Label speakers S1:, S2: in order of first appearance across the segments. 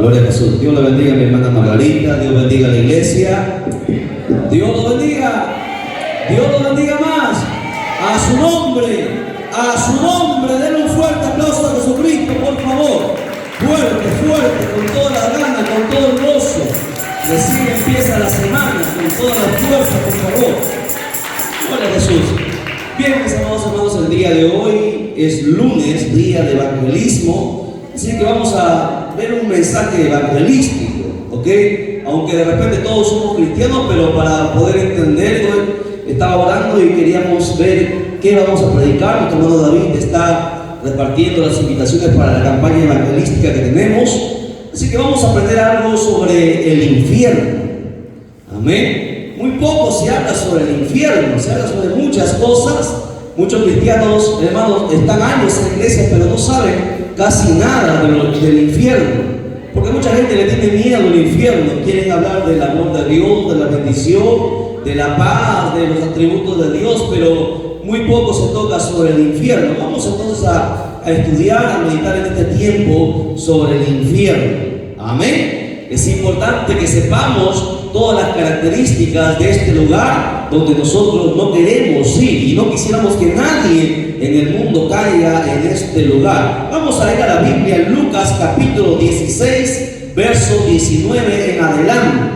S1: Gloria a Jesús. Dios le bendiga a mi hermana Margarita. Dios bendiga a la iglesia. Dios lo bendiga. Dios lo bendiga más. A su nombre. A su nombre. Denle un fuerte aplauso a Jesucristo, por favor. Fuerte, fuerte, con toda la gana, con todo el gozo. Recién empieza la semana, con toda la fuerza, por favor. Gloria a Jesús. Bien, mis amados hermanos, el día de hoy es lunes, día de evangelismo. Así que vamos a ver un mensaje evangelístico, ¿ok? Aunque de repente todos somos cristianos, pero para poder entenderlo, estaba orando y queríamos ver qué vamos a predicar. Nuestro hermano David está repartiendo las invitaciones para la campaña evangelística que tenemos. Así que vamos a aprender algo sobre el infierno. Amén. Muy poco se habla sobre el infierno, se habla sobre muchas cosas. Muchos cristianos, hermanos, están años en la iglesia, pero no saben casi nada del infierno. Porque mucha gente le tiene miedo al infierno. Quieren hablar del amor de Dios, de la bendición, de la paz, de los atributos de Dios, pero muy poco se toca sobre el infierno. Vamos entonces a estudiar, a meditar en este tiempo sobre el infierno. Amén. Es importante que sepamos todas las características de este lugar donde nosotros no queremos ir y no quisiéramos que nadie en el mundo caiga en este lugar. Vamos a ir a la Biblia, Lucas capítulo 16, verso 19 en adelante.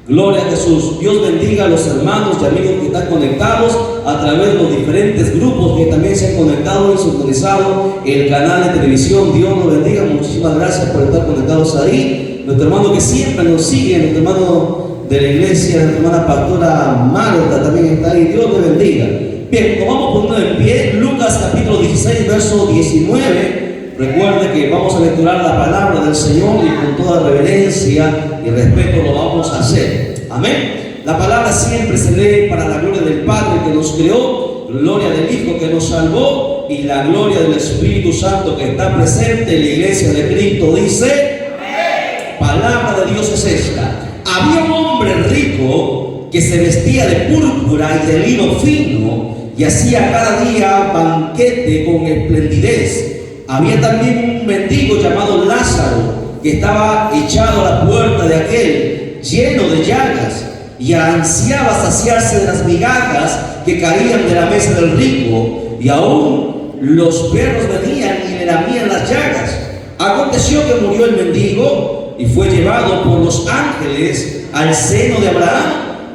S1: Gloria a Jesús. Dios bendiga a los hermanos y amigos que están conectados a través de los diferentes grupos que también se han conectado y sintonizado el canal de televisión. Dios los bendiga. Muchísimas gracias por estar conectados ahí. Nuestro hermano que siempre nos sigue, nuestro hermano de la iglesia, nuestra hermana pastora Marta también está ahí. Dios le bendiga. Bien, nos vamos poniendo en pie. Lucas capítulo 16, verso 19. Recuerde que vamos a lecturar la palabra del Señor y con toda reverencia y respeto lo vamos a hacer. Amén. La palabra siempre se lee para la gloria del Padre que nos creó, gloria del Hijo que nos salvó y la gloria del Espíritu Santo que está presente en la iglesia de Cristo. Dice, amén. Palabra de Dios es esta. Había un hombre rico que se vestía de púrpura y de lino fino y hacía cada día banquete con esplendidez. Había también un mendigo llamado Lázaro que estaba echado a la puerta de aquel, lleno de llagas, y ansiaba saciarse de las migajas que caían de la mesa del rico, y aún los perros venían y le lamían las llagas. Aconteció que murió el mendigo y fue llevado por los ángeles al seno de Abraham,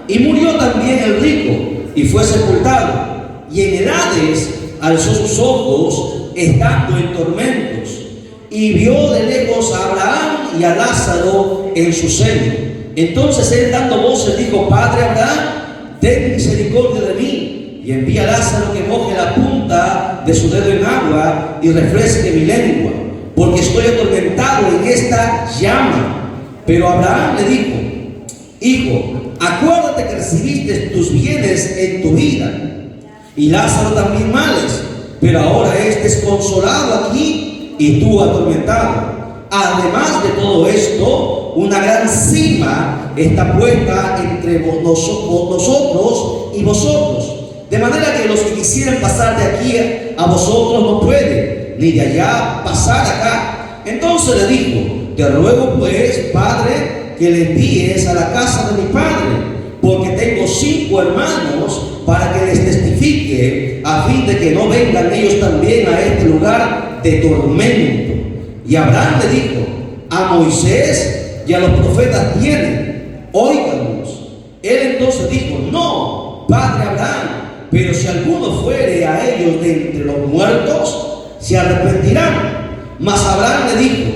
S1: y murió también el rico y fue sepultado, y en el Hades alzó sus ojos estando en tormentos, y vio de lejos a Abraham y a Lázaro en su seno. Entonces él dando voces dijo, Padre Abraham, ten misericordia de mí, y envía a Lázaro que moje la punta de su dedo en agua y refresque mi lengua, porque estoy atormentado en esta llama. Pero Abraham le dijo, Hijo, acuérdate que recibiste tus bienes en tu vida, y Lázaro también males, pero ahora este es consolado aquí y tú atormentado. Además de todo esto, una gran cima está puesta entre nosotros y vosotros, de manera que los que quisieran pasar de aquí a vosotros no pueden, ni de allá pasar acá. Entonces le dijo, te ruego pues, Padre, que le envíes a la casa de mi padre, porque tengo 5 hermanos, para que les testifique, a fin de que no vengan ellos también a este lugar de tormento. Y Abraham le dijo, a Moisés y a los profetas tienen, óiganos. Él entonces dijo, no, Padre Abraham, pero si alguno fuere a ellos de entre los muertos, se arrepentirán. Mas Abraham le dijo,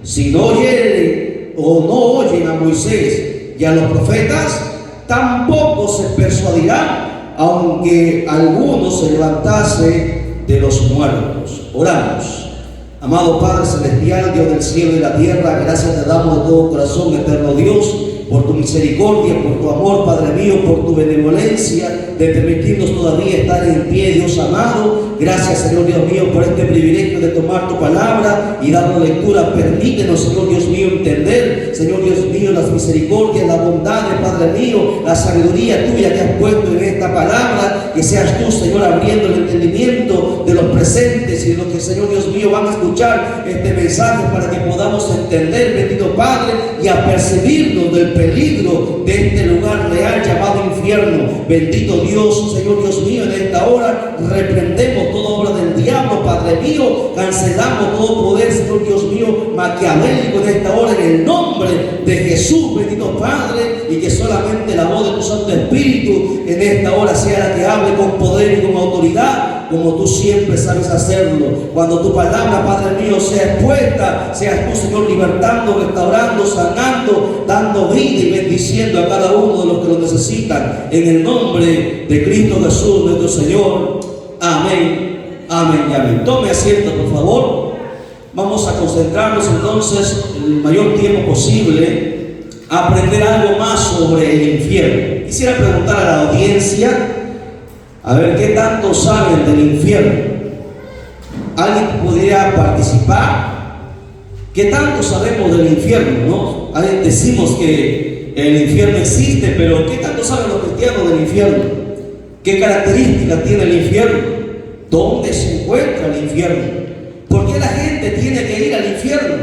S1: si no oyeren o no oyen a Moisés y a los profetas, tampoco se persuadirán, aunque alguno se levantase de los muertos. Oramos. Amado Padre Celestial, Dios del cielo y la tierra, gracias te damos de todo corazón, eterno Dios, por tu misericordia, por tu amor, Padre mío, por tu benevolencia, de permitirnos todavía estar en pie, Dios amado. Gracias, Señor Dios mío, por este privilegio de tomar tu palabra y darnos lectura. Permítenos, Señor Dios mío, entender, Señor Dios mío, las misericordias, la bondad, Padre mío, la sabiduría tuya que has puesto en esta palabra. Que seas tú, Señor, abriendo el entendimiento de los presentes y de los que, Señor Dios mío, van a escuchar este mensaje para que podamos entender, bendito Padre, y a percibirnos del peligro de este lugar real llamado infierno. Bendito Dios, Señor Dios mío, en esta hora reprendemos toda obra del diablo, Padre mío, cancelamos todo poder, Señor Dios mío, maquiavélico en esta hora, en el nombre de Jesús, bendito Padre, y que solamente la voz de tu Santo Espíritu en esta hora sea la que hable con poder y con autoridad, como tú siempre sabes hacerlo. Cuando tu palabra, Padre mío, sea expuesta, seas tú, Señor, libertando, restaurando, sanando, dando vida y bendiciendo a cada uno de los que lo necesitan. En el nombre de Cristo Jesús, nuestro Señor. Amén, amén y amén. Tome asiento, por favor. Vamos a concentrarnos entonces el mayor tiempo posible a aprender algo más sobre el infierno. Quisiera preguntar a la audiencia, a ver qué tanto saben del infierno. ¿Alguien podría participar? ¿Qué tanto sabemos del infierno? ¿No? Decimos que el infierno existe, pero ¿qué tanto saben los cristianos del infierno? ¿Qué características tiene el infierno? ¿Dónde se encuentra el infierno? ¿Por qué la gente tiene que ir al infierno?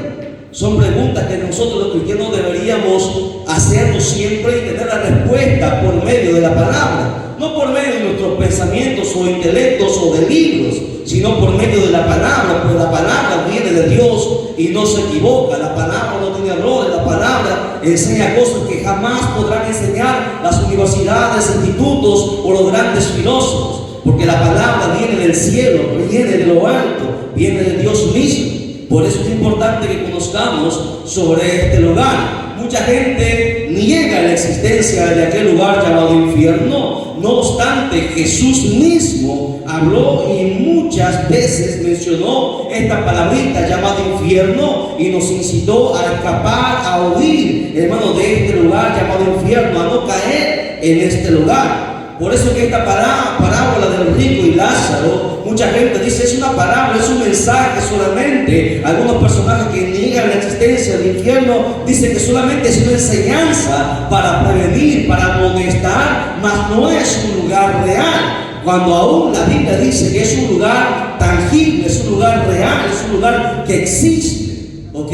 S1: Son preguntas que nosotros los cristianos deberíamos hacernos siempre y tener la respuesta por medio de la palabra. No por medio de nuestros pensamientos o intelectos o de libros, sino por medio de la palabra, pues la palabra viene de Dios y no se equivoca. La palabra no tiene errores, la palabra enseña cosas que jamás podrán enseñar las universidades, institutos o los grandes filósofos, porque la palabra viene del cielo, viene de lo alto, viene de Dios mismo. Por eso es importante que conozcamos sobre este lugar. Mucha gente niega la existencia de aquel lugar llamado infierno. No obstante, Jesús mismo habló y muchas veces mencionó esta palabrita llamada infierno y nos incitó a escapar, a huir, hermano, de este lugar llamado infierno, a no caer en este lugar. Por eso que esta parábola del rico y Lázaro, mucha gente dice es una parábola, es un mensaje solamente. Algunos personajes que niegan la existencia del infierno dicen que solamente es una enseñanza para prevenir, para amonestar, mas no es un lugar real. Cuando aún la Biblia dice que es un lugar tangible, es un lugar real, es un lugar que existe. ¿Ok?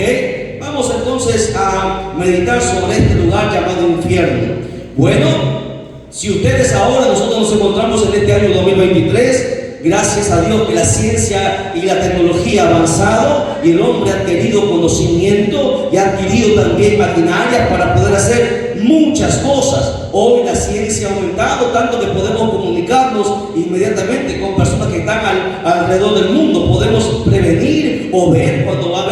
S1: Vamos entonces a meditar sobre este lugar llamado infierno. Bueno, si ustedes ahora, nosotros nos encontramos en este año 2023, gracias a Dios que la ciencia y la tecnología ha avanzado y el hombre ha adquirido conocimiento y ha adquirido también maquinarias para poder hacer muchas cosas. Hoy la ciencia ha aumentado tanto que podemos comunicarnos inmediatamente con personas que están alrededor del mundo. Podemos prevenir o ver cuando va a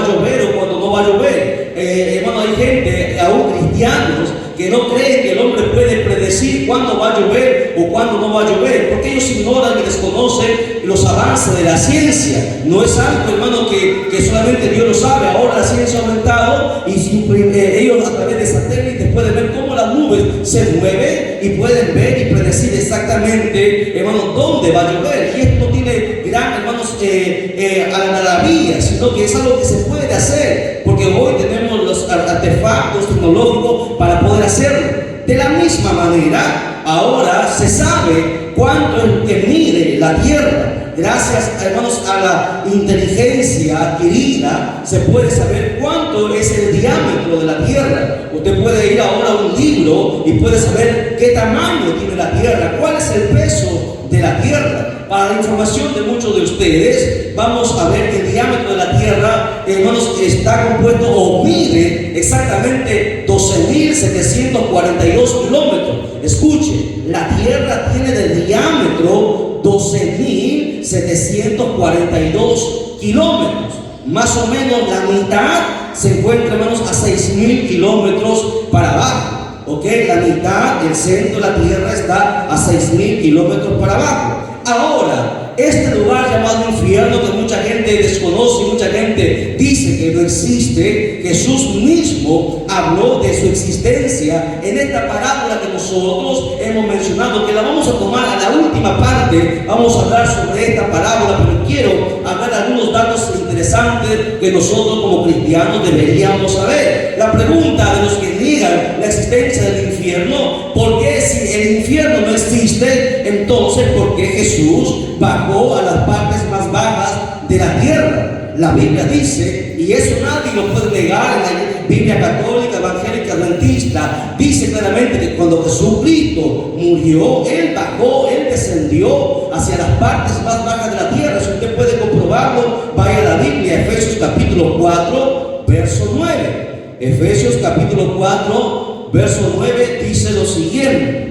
S1: llover o cuando no va a llover. Hermano, hay gente, aún cristianos, que no creen que el hombre puede predecir cuándo va a llover o cuándo no va a llover, porque ellos ignoran y desconocen los avances de la ciencia. No es algo, hermano, que solamente Dios lo sabe. Ahora la ciencia ha aumentado y ellos a través de satélites pueden ver cómo las nubes se mueven y pueden ver y predecir exactamente, hermano, dónde va a llover. Y esto no tiene gran, hermanos, algarabía, sino que es algo que se puede hacer, porque hoy tenemos los artefactos tecnológicos para poder hacerlo. De la misma manera, ahora se sabe cuánto es que mide la Tierra. Gracias, hermanos, a la inteligencia adquirida, se puede saber cuánto es el diámetro de la Tierra. Usted puede ir ahora a un libro y puede saber qué tamaño tiene la Tierra, cuál es el peso de la Tierra. Para la información de muchos de ustedes, vamos a ver que el diámetro de la Tierra, hermanos, está compuesto o mide exactamente 12.742 kilómetros. Escuche, la Tierra tiene de diámetro 12.742 kilómetros. Más o menos la mitad se encuentra, hermanos, a 6.000 kilómetros para abajo. ¿Ok? La mitad, el centro de la Tierra está a 6.000 kilómetros para abajo. Ahora, este lugar llamado infierno que mucha gente desconoce y mucha gente dice que no existe, Jesús mismo habló de su existencia en esta parábola que nosotros hemos mencionado, que la vamos a tomar a la última parte. Vamos a hablar sobre esta parábola, pero quiero hablar de algunos datos interesantes que nosotros como cristianos deberíamos saber. La pregunta de los que niegan la existencia del infierno: ¿por qué si el infierno no existe, entonces por qué Jesús bajó a las partes más bajas de la tierra? La Biblia dice y eso nadie lo puede negar en la Biblia católica, evangélica, adventista. Dice claramente que cuando Jesucristo murió, Él bajó, Él descendió hacia las partes más bajas de la tierra. Si usted puede comprobarlo, vaya a la Biblia, Efesios capítulo 4, verso 9. Efesios capítulo 4, verso 9 dice lo siguiente,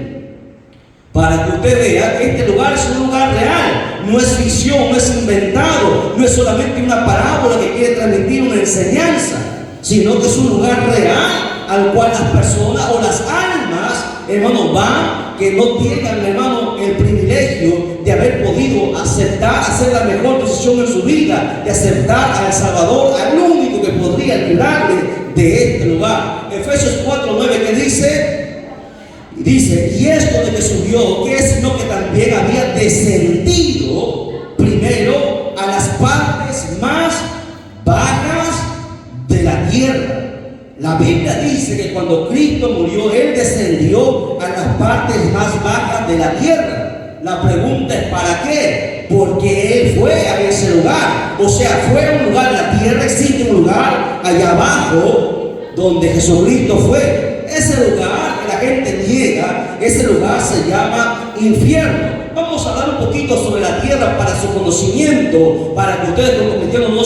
S1: para que usted vea que este lugar es un lugar real, no es ficción, no es inventado, no es solamente una parábola que quiere transmitir una enseñanza, sino que es un lugar real al cual las personas o las almas, hermanos, van, que no tengan, hermano, el privilegio de haber podido aceptar, hacer la mejor decisión en su vida, de aceptar al Salvador, al único que podría librarle de este lugar. Efesios 4:9, que dice, y esto de que subió, que es sino que también había descendido primero a las partes más bajas de la tierra. La Biblia dice que cuando Cristo murió, Él descendió a las partes más bajas de la tierra. La pregunta es ¿para qué? Porque Él fue a ese lugar. O sea, fue a un lugar, la tierra existe un lugar allá abajo donde Jesucristo fue. Ese lugar que la gente niega, ese lugar se llama infierno. Vamos a hablar un poquito sobre la tierra para su conocimiento, para que ustedes como cristianos no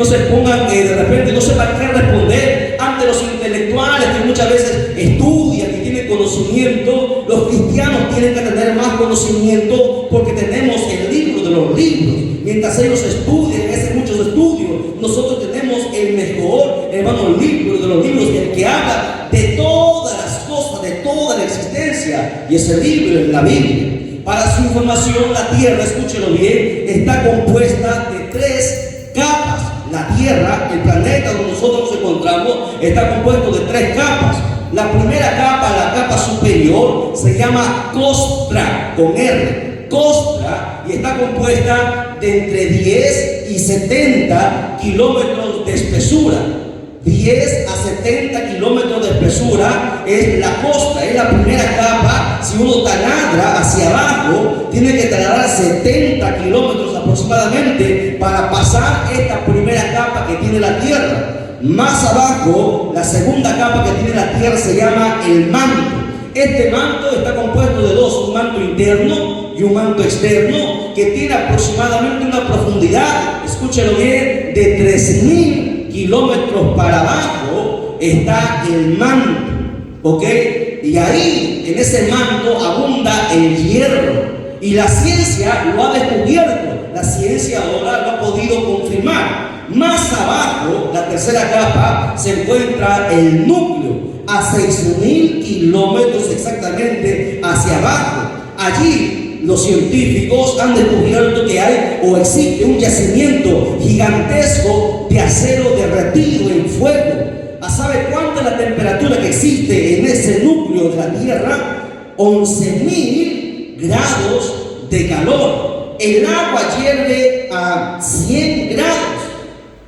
S1: se pongan de repente, no sepan qué responder ante los intelectuales que muchas veces estudian y tienen conocimiento. Los cristianos tienen que tener más conocimiento porque tenemos el libro de los libros. Mientras ellos estudian, hacen muchos estudios, nosotros tenemos el mejor, hermano, libro de los libros, el que habla de todas las cosas, de toda la existencia, y ese libro es la Biblia. Para su información, la tierra, escúchelo bien, está compuesta de 3 capas. La tierra, el planeta donde nosotros nos encontramos, está compuesto de 3 capas. La primera capa, la capa superior, se llama costra, con R, costra, y está compuesta de entre 10 y 70 kilómetros de espesura. 10 a 70 kilómetros de espesura es la costa, es la primera capa. Si uno taladra hacia abajo, tiene que taladrar 70 kilómetros aproximadamente para pasar esta primera capa que tiene la tierra. Más abajo, la segunda capa que tiene la tierra se llama el manto. Este manto está compuesto de 2, un manto interno y un manto externo, que tiene aproximadamente una profundidad, escúchalo bien, de 3.000 kilómetros para abajo está el manto, ¿ok? Y ahí, en ese manto, abunda el hierro. Y la ciencia lo ha descubierto. La ciencia ahora lo ha podido confirmar. Más abajo, la tercera capa, se encuentra el núcleo, a 6.000 kilómetros exactamente hacia abajo. Allí, los científicos han descubierto que hay o existe un yacimiento gigantesco de acero derretido en fuego. ¿Sabe cuánta es la temperatura que existe en ese núcleo de la Tierra? 11.000 grados de calor. El agua hierve a 100 grados.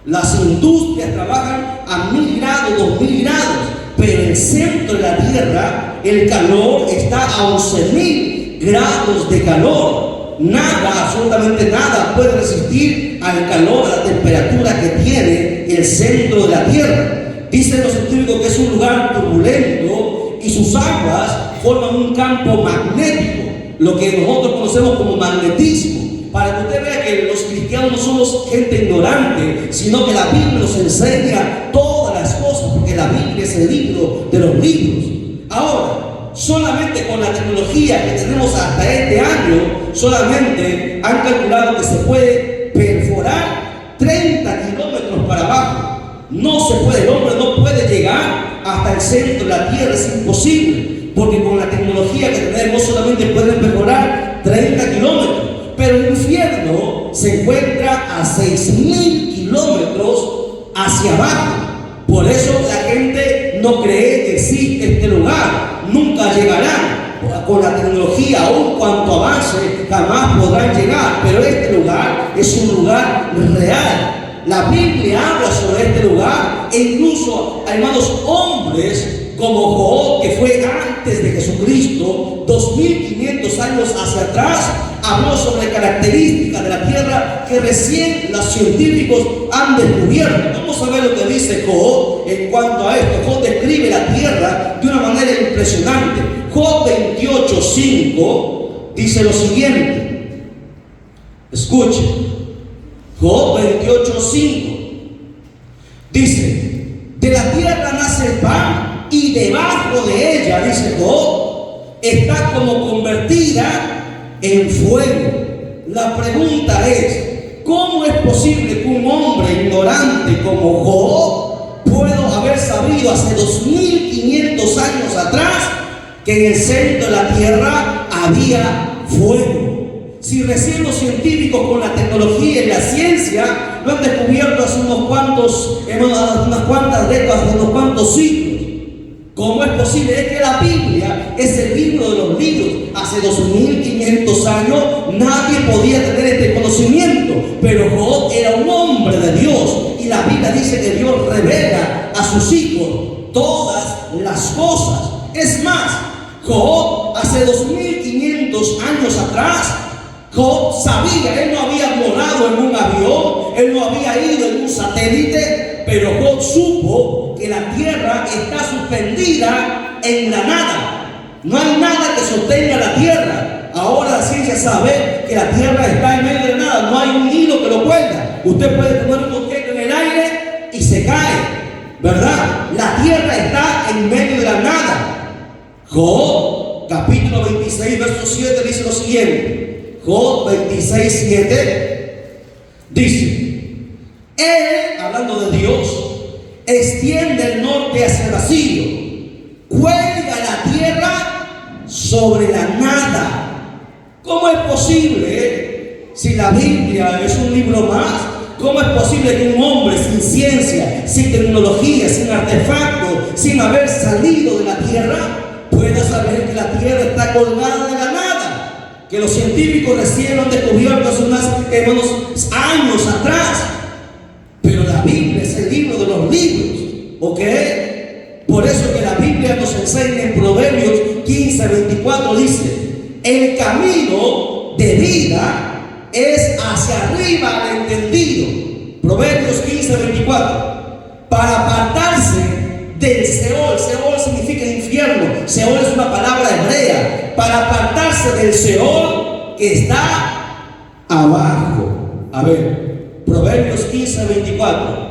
S1: Las industrias trabajan a 1.000 grados, 2.000 grados. Pero en el centro de la Tierra el calor está a 11.000 grados de calor. Nada, absolutamente nada puede resistir al calor, a la temperatura que tiene el centro de la Tierra. Dicen los científicos que es un lugar turbulento y sus aguas forman un campo magnético, lo que nosotros conocemos como magnetismo. Para que usted vea que los cristianos no somos gente ignorante, sino que la Biblia nos enseña todas las cosas, porque la Biblia es el libro de los libros. Ahora, solamente con la tecnología que tenemos hasta este año, solamente han calculado que se puede perforar 30 kilómetros para abajo. No se puede, el hombre no puede llegar hasta el centro de la tierra, es imposible, porque con la tecnología que tenemos solamente pueden perforar 30 kilómetros. Pero el infierno se encuentra a 6.000 kilómetros hacia abajo. Por eso la gente no cree que existe este lugar. Nunca llegarán. Con la tecnología, aun cuanto avance, jamás podrán llegar. Pero este lugar es un lugar real. La Biblia habla sobre este lugar, e incluso, hermanos, hombres como Job, que fue antes de Jesucristo, 2500 años hacia atrás, habló sobre características de la tierra que recién los científicos han descubierto. Vamos a ver lo que dice Job en cuanto a esto. Job describe la tierra de una manera impresionante. Job 28:5 dice lo siguiente. Escuchen. Job 28:5 dice: de la tierra nace el pan y debajo de ella, dice Job, está como convertida en fuego. La pregunta es: ¿cómo es posible que un hombre ignorante como Job pueda haber sabido hace 2500 años atrás que en el centro de la tierra había fuego? Si recién los científicos con la tecnología y la ciencia lo han descubierto hace unas cuantas décadas, unos cuantos siglos. ¿Cómo es posible? Es que la Biblia es el libro de los libros. Hace 2500 años nadie podía tener este conocimiento, pero Job era un hombre de Dios, y la Biblia dice que Dios revela a sus hijos todas las cosas. Es más, Job hace 2500 años atrás, Job sabía, él no había volado en un avión, él no había ido en un satélite, pero Job supo que la tierra está suspendida en la nada. No hay nada que sostenga la tierra. Ahora la ciencia sabe que la tierra está en medio de nada, no hay un hilo que lo cuelga. Usted puede poner un objeto en el aire y se cae, ¿verdad? La tierra está en medio de la nada. Job, capítulo 26, verso 7, dice lo siguiente. Job 26:7 dice: Él, hablando de Dios, extiende el norte hacia el vacío, cuelga la tierra sobre la nada. ¿Cómo es posible, si la Biblia es un libro más, cómo es posible que un hombre sin ciencia, sin tecnología, sin artefactos, sin haber salido de la tierra, pueda saber que la tierra está colgada de la nada? Que los científicos recién lo han descubierto hace unos años atrás. Pero la Biblia es el libro de los libros, ¿ok? Por eso que la Biblia nos enseña en Proverbios 15:24, dice: el camino de vida es hacia arriba al entendido. Proverbios 15:24. Para apartarse del Seol. Seol significa infierno. Seol es una palabra hebrea. Para apartarse del Seol que está abajo. A ver, Proverbios 15:24.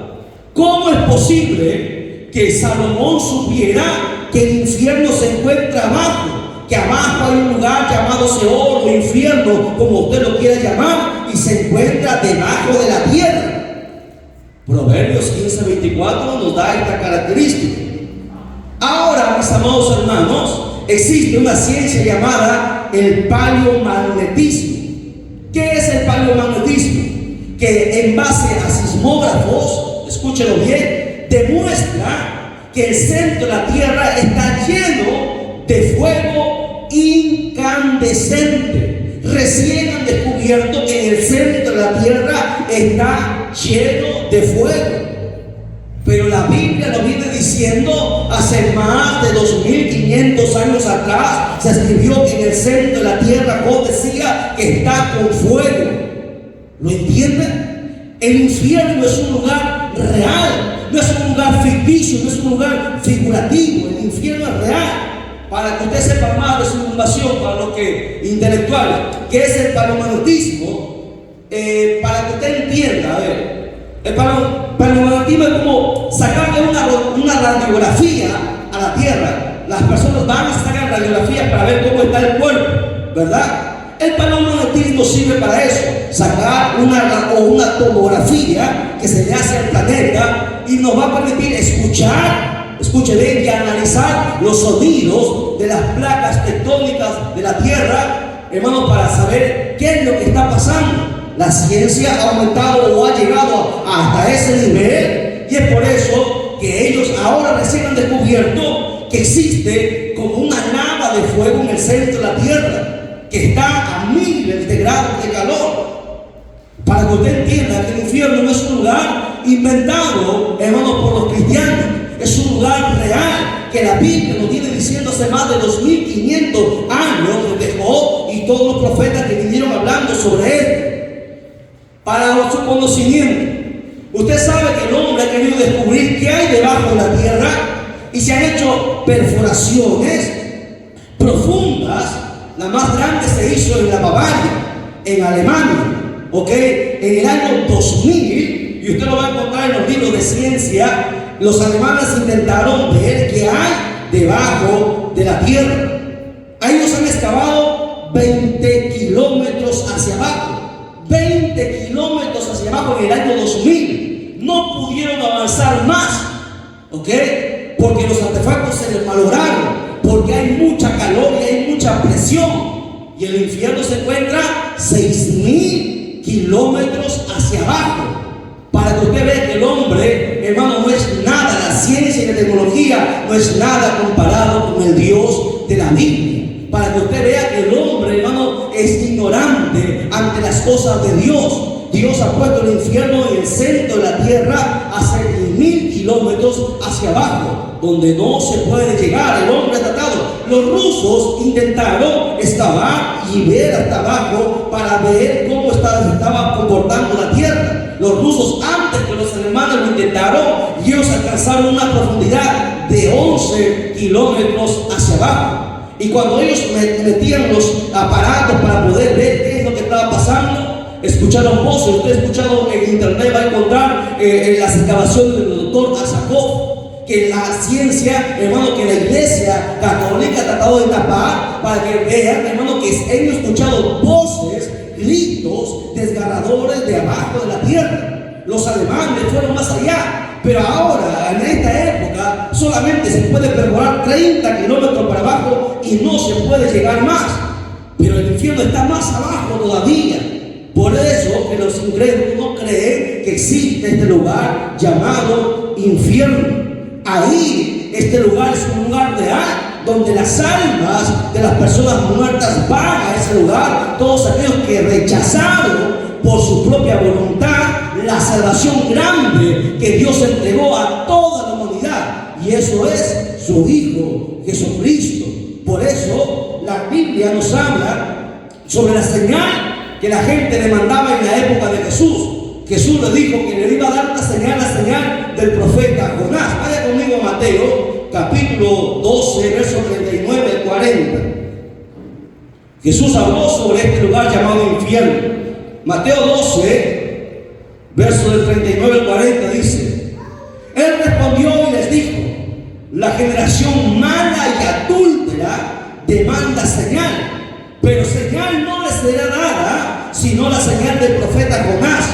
S1: ¿Cómo es posible que Salomón supiera que el infierno se encuentra abajo? Que abajo hay un lugar llamado Seol o infierno, como usted lo quiera llamar, y se encuentra debajo de la tierra. Proverbios 15:24 nos da esta característica. Ahora, mis amados hermanos, existe una ciencia llamada el paleomagnetismo. ¿Qué es el paleomagnetismo? Que en base a sismógrafos, escúchelo bien, demuestra que el centro de la Tierra está lleno de fuego incandescente. Recién han descubierto que en el centro de la Tierra está lleno de fuego. Pero la Biblia nos viene diciendo hace más de 2500 años atrás, se escribió que en el centro de la tierra, Job decía que está con fuego. ¿Lo entienden? El infierno es un lugar real, no es un lugar ficticio, no es un lugar figurativo. El infierno es real. Para que usted sepa más de su información, para los que intelectuales, que es el paleomagnetismo, para que usted entienda, a ver, el paleomagnetismo es como sacarle una radiografía a la Tierra. Las personas van a sacar radiografías para ver cómo está el cuerpo, ¿verdad? El paleomagnetismo sirve para eso, sacar una tomografía que se le hace al planeta y nos va a permitir escuchar, escuche bien, y analizar los sonidos de las placas tectónicas de la Tierra, hermanos, para saber qué es lo que está pasando. La ciencia ha aumentado o ha llegado hasta ese nivel, y es por eso que ellos ahora recién han descubierto que existe como una lava de fuego en el centro de la Tierra, que está a miles de grados de calor. Para que usted entienda que el infierno no es un lugar inventado, hermanos, por los cristianos, es un lugar real. que la Biblia nos viene diciendo hace más de 2500 años desde Job y todos los profetas que vinieron hablando sobre él. Para su conocimiento, usted sabe que el hombre ha querido descubrir qué hay debajo de la tierra y se han hecho perforaciones profundas. La más grande se hizo en la Bavaria, en Alemania, en el año 2000, y usted lo va a encontrar en los libros de ciencia. Los alemanes intentaron ver qué hay debajo de la tierra. Ellos han excavado 20 kilómetros hacia abajo, 20 kilómetros hacia abajo en el año 2000. No pudieron avanzar más, porque los artefactos se les malograron, porque hay mucha calor y hay mucha presión. Y el infierno se encuentra 6000 kilómetros hacia abajo. Para que usted vea que el hombre, hermano, no es nada. La ciencia y la tecnología no es nada comparado con el Dios de la Biblia. Para que usted vea que el hombre, hermano, es ignorante ante las cosas de Dios. Dios ha puesto el infierno en el centro de la tierra a 6000 kilómetros hacia abajo, donde no se puede llegar. El hombre ha tratado. Los rusos intentaron excavar y ver hasta abajo para ver cómo estaba comportando la tierra. Los rusos, antes que los alemanes lo intentaron, y ellos alcanzaron una profundidad de 11 kilómetros hacia abajo. Y cuando ellos metían los aparatos para poder ver qué es lo que estaba pasando, escucharon voces. Usted ha escuchado en internet, va a encontrar en las excavaciones del doctor Asakov, que la ciencia, hermano, que la iglesia católica ha tratado de tapar, para que vean, hermano, que ellos han escuchado voces, gritos desgarradores de abajo de la tierra. Los alemanes fueron más allá, pero ahora, en esta época, solamente se puede perforar 30 kilómetros para abajo y no se puede llegar más. Pero el infierno está más abajo todavía. Por eso que los incrédulos no creen que existe este lugar llamado infierno. Ahí, este lugar es un lugar real, donde las almas de las personas muertas van a ese lugar. Todos aquellos que rechazaron por su propia voluntad la salvación grande que Dios entregó a toda la humanidad, y eso es su Hijo Jesucristo. Por eso la Biblia nos habla sobre la señal que la gente le mandaba en la época de Jesús. Jesús le dijo que le iba a dar la señal del profeta Jonás. Vaya conmigo a Mateo, capítulo 12, versos 39 al 40. Jesús habló sobre este lugar llamado infierno. Mateo 12, versos del 39 al 40 dice: Él respondió y les dijo: la generación mala y adúltera demanda señal, pero señal no les será dada, sino la señal del profeta Jonás.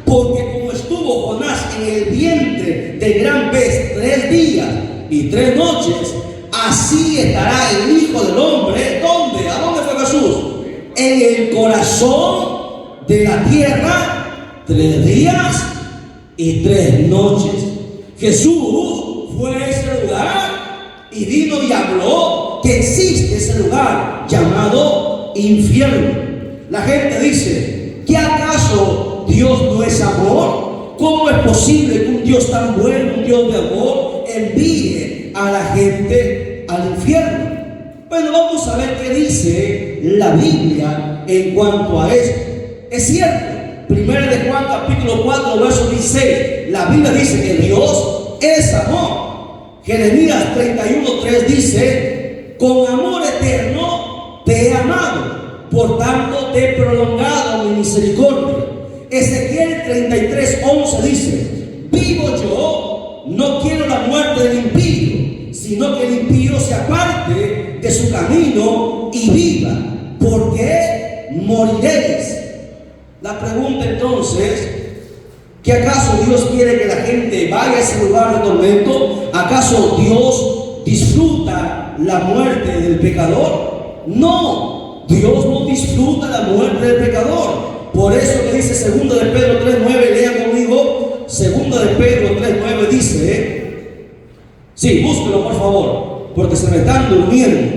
S1: Porque como estuvo Jonás en el vientre del gran pez 3 días y 3 noches, así estará el Hijo del Hombre. ¿Dónde? ¿A dónde fue Jesús? En el corazón de la tierra 3 días y 3 noches. Jesús fue a ese lugar y vino y habló que existe ese lugar llamado infierno. La gente dice: ¿qué acaso Dios no es amor? ¿Cómo es posible que un Dios tan bueno, un Dios de amor, envíe a la gente al infierno? Bueno, vamos a ver qué dice la Biblia en cuanto a esto. Es cierto, 1 de Juan capítulo 4, verso 16, la Biblia dice que Dios es amor. Jeremías 31:3 dice: con amor eterno te he amado, por tanto te he prolongado mi misericordia. Ezequiel 33:11 dice: vivo yo, no quiero la muerte del impío, sino que el impío se aparte de su camino y viva, porque moriréis. La pregunta entonces: ¿que acaso Dios quiere que la gente vaya a ese lugar de tormento? ¿Acaso Dios disfruta la muerte del pecador? No, Dios no disfruta la muerte del pecador. Por eso le dice 2 de Pedro 3:9, lean conmigo. 2 de Pedro 3:9 dice, sí, búsquelo por favor, porque se me están durmiendo.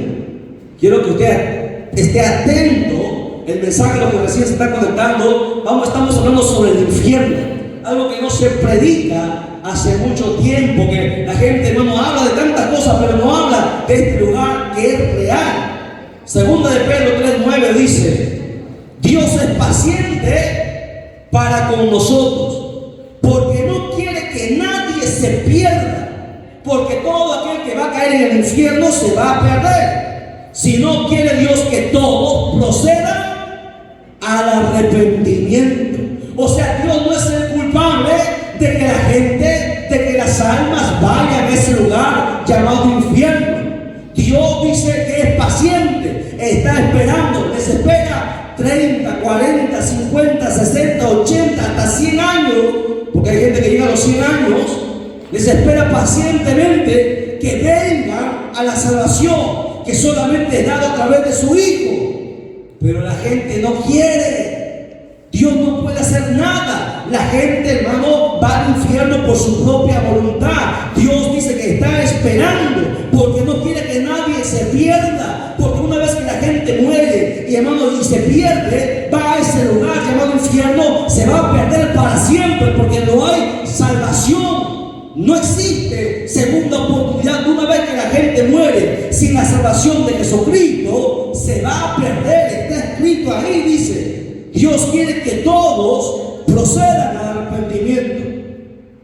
S1: Quiero que usted esté atento. El mensaje, lo que recién se está conectando, estamos hablando sobre el infierno, algo que no se predica hace mucho tiempo que la gente, hermano, habla de tantas cosas, pero no habla de este lugar que es real. Segunda de Pedro 3:9 dice: Dios es paciente para con nosotros, porque no quiere que nadie se pierda, porque todo aquel que va a caer en el infierno se va a perder, sino quiere Dios que todos procedan al arrepentimiento. O sea, Dios no es el culpable de que la gente, de que las almas vayan a ese lugar llamado infierno. Dios dice que es paciente, está esperando, les espera 30, 40, 50, 60, 80, hasta 100 años, porque hay gente que llega a los 100 años, les espera pacientemente que vengan a la salvación que solamente es dada a través de su Hijo. Pero la gente no quiere. Dios no puede hacer nada. La gente, hermano, va al infierno por su propia voluntad. Dios dice que está esperando porque no quiere que nadie se pierda. Porque una vez que la gente muere y, hermano, y se pierde, va a ese lugar llamado infierno, se va a perder para siempre, porque no hay salvación. No existe segunda oportunidad. Una vez que la gente muere sin la salvación de Jesucristo, se va a perder. Está escrito ahí, dice: Dios quiere que todos procedan al arrepentimiento.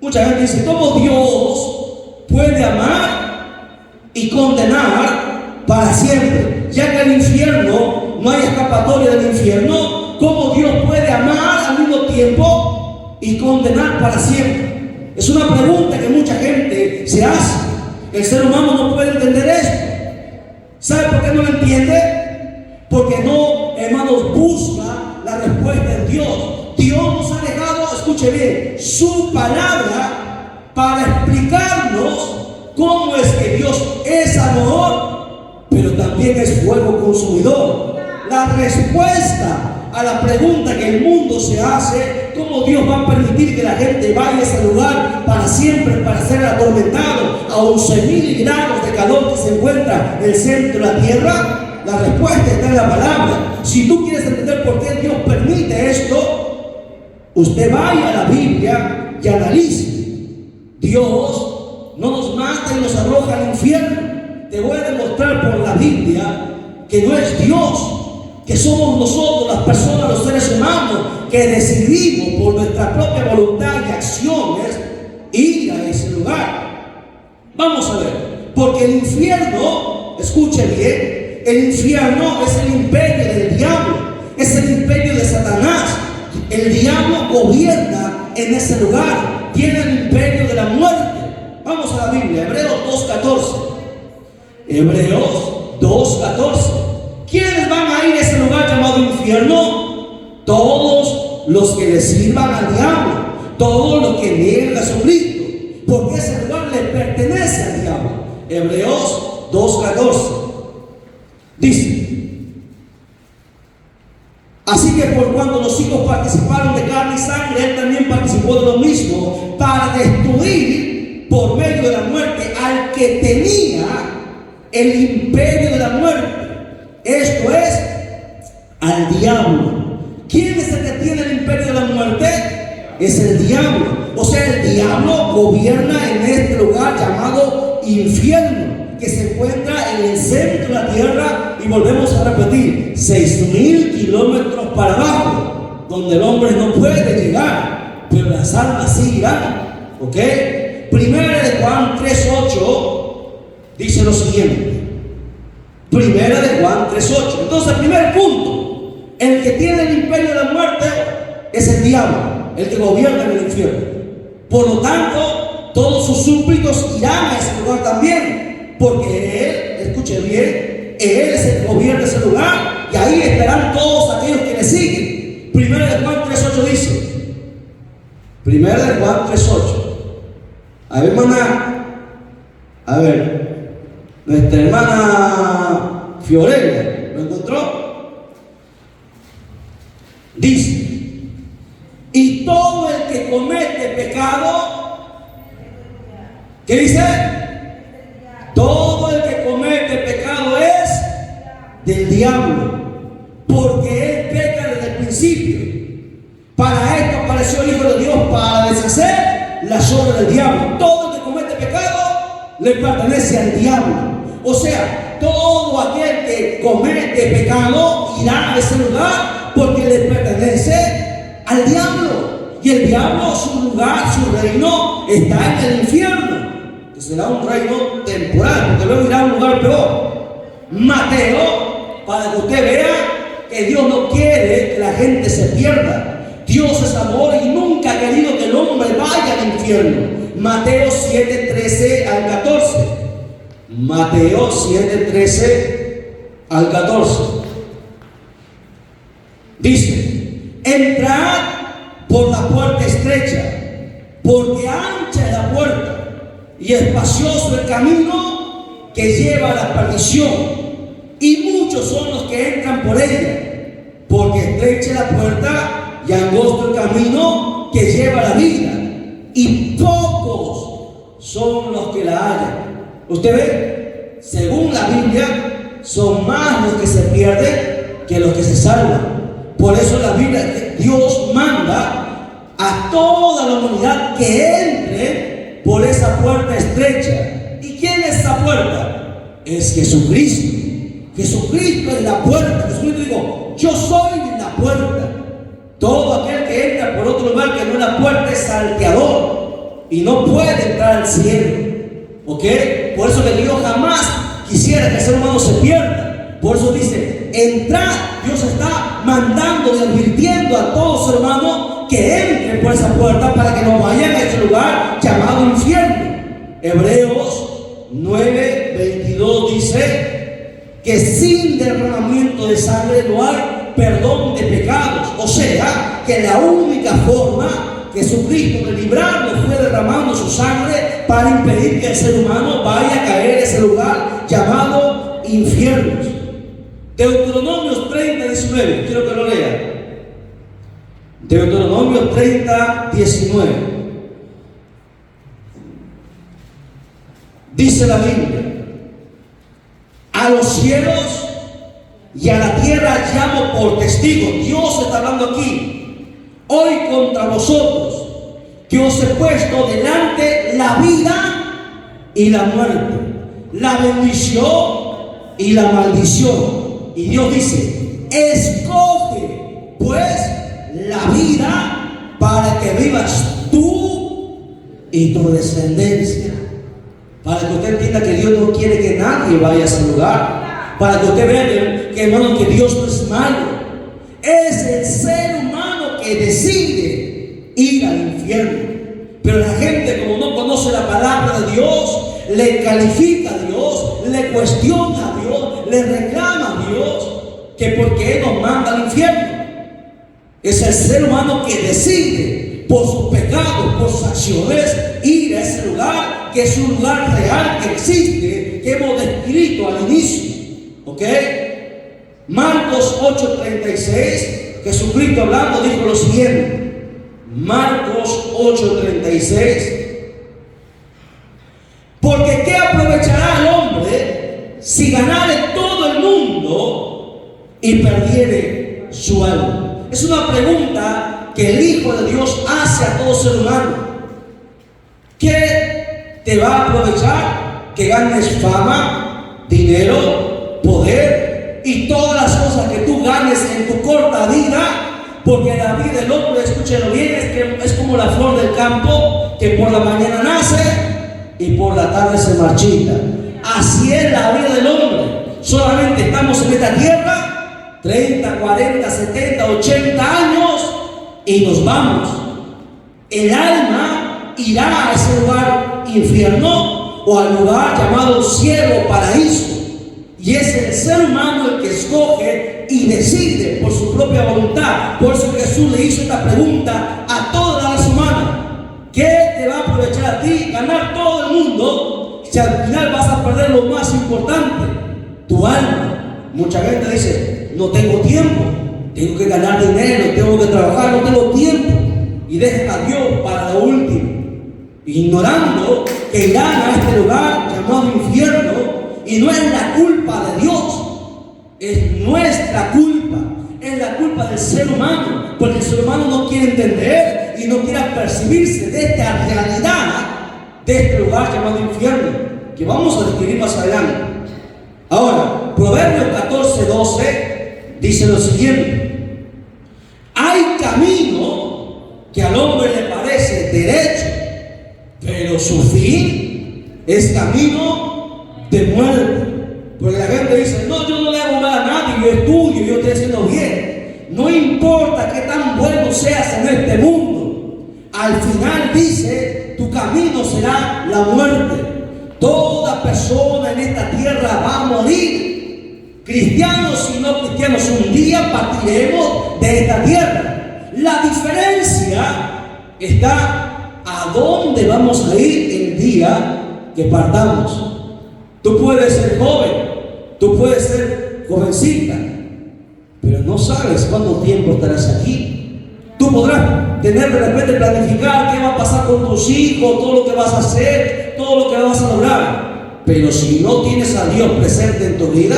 S1: Mucha gente dice: ¿cómo Dios puede amar y condenar para siempre? Ya que el infierno, no hay escapatoria del infierno, ¿cómo Dios puede amar al mismo tiempo y condenar para siempre? Es una pregunta que mucha gente se hace. El ser humano no puede entender esto. ¿Sabe por qué no lo entiende? Porque no, hermanos, busca la respuesta en Dios. Dios nos ha dejado, escuche bien, su palabra para explicarnos cómo es que Dios es amor, pero también es fuego consumidor. La respuesta a la pregunta que el mundo se hace: ¿cómo Dios va a permitir que la gente vaya a ese lugar para siempre, para ser atormentado a 11.000 grados de calor que se encuentra en el centro de la tierra? La respuesta está en la palabra. Si tú quieres entender por qué Dios permite esto, usted vaya a la Biblia y analice. Dios no nos mata y nos arroja al infierno. Te voy a demostrar por la Biblia que no es Dios, que somos nosotros, las personas, los seres humanos, que decidimos por nuestra propia voluntad y acciones ir a ese lugar. Vamos a ver, porque el infierno, escuche bien, el infierno es el imperio del diablo, es el imperio de Satanás. El diablo gobierna en ese lugar, tiene el imperio de la muerte. Vamos a la Biblia, Hebreos 2:14. Hebreos 2:14. ¿Quiénes van a ir a ese lugar llamado infierno? Todos los que le sirvan al diablo, todos los que nieguen a Jesucristo, porque ese lugar le pertenece al diablo. Hebreos 2:14 dice: así que por cuanto los hijos participaron de carne y sangre, él también participó de lo mismo, para destruir por medio de la muerte al que tenía el imperio de la muerte, esto es, al diablo. ¿Quién es el que tiene el imperio de la muerte? Es el diablo. O sea, el diablo gobierna en este lugar llamado infierno, que se encuentra en el centro de la tierra, y volvemos a repetir, 6.000 kilómetros para abajo, donde el hombre no puede llegar, pero las almas sí irán. ¿Ok? Primera de Juan 3:8 dice lo siguiente. Primera de Juan 3:8. Entonces, el primer punto: el que tiene el imperio de la muerte es el diablo, el que gobierna en el infierno. Por lo tanto, todos sus súbditos irán a ese lugar también, porque él, escuche bien, él es el que gobierna ese lugar, y ahí estarán todos aquellos que le siguen. Primera de Juan 3:8 dice. Primera de Juan 3:8. A ver, hermana, a ver, nuestra hermana Fiorella, ¿lo encontró? Dice: y todo el que comete pecado, ¿qué dice? Todo el que comete pecado es del diablo, porque él peca desde el principio. Para esto apareció el Hijo de Dios, para deshacer las obras del diablo. Todo el que comete pecado le pertenece al diablo. O sea, todo aquel que comete pecado irá a ese lugar porque le pertenece al diablo. Y el diablo, su lugar, su reino está en el infierno, que será un reino temporal, porque luego irá a un lugar peor. Mateo, para que usted vea que Dios no quiere que la gente se pierda. Dios es amor y nunca ha querido que el hombre vaya al infierno. Mateo 7:13 al 14. Mateo 7:13 al 14. Dice: entrad por la puerta estrecha, porque ancha es la puerta y espacioso el camino que lleva a la perdición, y muchos son los que entran por ella, porque estrecha es la puerta y angosto el camino que lleva a la vida, y pocos son los que la hallan. Usted ve, según la Biblia, son más los que se pierden que los que se salvan. Por eso la Biblia, Dios manda a toda la humanidad que entre por esa puerta estrecha. ¿Y quién es esa puerta? Es Jesucristo. Jesucristo es la puerta. Jesucristo dijo: yo soy la puerta. Todo aquel que entra por otro lugar que no es la puerta es salteador y no puede entrar al cielo. ¿Ok? Por eso que Dios jamás quisiera que el ser humano se pierda. Por eso dice: entrad. Dios está mandando y advirtiendo a todo ser humano que entre por esa puerta para que no vayan a ese lugar llamado infierno. Hebreos 9:22 dice que sin derramamiento de sangre no hay perdón de pecados. O sea, que la única forma que Jesucristo de librarnos fue derramando su sangre para impedir que el ser humano vaya a caer en ese lugar llamado infierno. Deuteronomio 30:19, quiero que lo lea. Deuteronomio 30:19. Dice la Biblia: a los cielos y a la tierra llamo por testigo. Dios está hablando aquí: hoy contra vosotros, que os he puesto delante la vida y la muerte, la bendición y la maldición. Y Dios dice: escoge pues la vida para que vivas tú y tu descendencia. Para que usted entienda que Dios no quiere que nadie vaya a ese lugar. Para que usted vea que, hermano, que Dios no es malo. Es el ser humano que decide ir al infierno. Pero la gente, como no conoce la palabra de Dios, le califica a Dios, le cuestiona a Dios, le reclama a Dios que por qué nos manda al infierno. Es el ser humano que decide por sus pecados, por sus acciones, ir a ese lugar, que es un lugar real que existe, que hemos descrito al inicio. ¿Ok? Marcos 8:36, Jesucristo hablando dijo lo siguiente. Marcos 8:36: porque ¿qué aprovechará el hombre si ganare todo el mundo y perdiere su alma? Es una pregunta que el Hijo de Dios hace a todo ser humano. ¿Qué te va a aprovechar? Que ganes fama, dinero, poder y todas las cosas que tú ganes en tu corta vida. Porque la vida del hombre, escúchelo bien, es como la flor del campo, que por la mañana nace y por la tarde se marchita. Así es la vida del hombre. Solamente estamos en esta tierra 30, 40, 70, 80 años y nos vamos. El alma irá a ese lugar infierno o al lugar llamado cielo, paraíso. Y es el ser humano el que escoge y decide por su propia voluntad. Por eso Jesús le hizo esta pregunta a toda la raza humana: ¿qué te va a aprovechar a ti ganar todo el mundo si al final vas a perder lo más importante, tu alma? Mucha gente dice: no tengo tiempo, tengo que ganar dinero, tengo que trabajar, no tengo tiempo, y dejan a Dios para lo último, ignorando que irán a este lugar llamado infierno. Y no es la culpa de Dios, es nuestra culpa, es la culpa del ser humano, porque el ser humano no quiere entender ver y no quiere percibirse de esta realidad, de este lugar llamado infierno, que vamos a describir más adelante. Ahora, Proverbios 14:12 dice lo siguiente: hay camino que al hombre le parece derecho, pero su fin es camino de muerte. Porque la gente dice: no, yo no le hago nada a nadie, yo estudio, yo estoy haciendo bien. No importa qué tan bueno seas en este mundo, al final dice, tu camino será la muerte. Toda persona en esta tierra va a morir. Cristianos y no cristianos, un día partiremos de esta tierra. La diferencia está a dónde vamos a ir el día que partamos. Tú puedes ser joven, tú puedes ser jovencita, pero no sabes cuánto tiempo estarás aquí. Tú podrás tener de repente planificar qué va a pasar con tus hijos, todo lo que vas a hacer, todo lo que vas a lograr. Pero si no tienes a Dios presente en tu vida,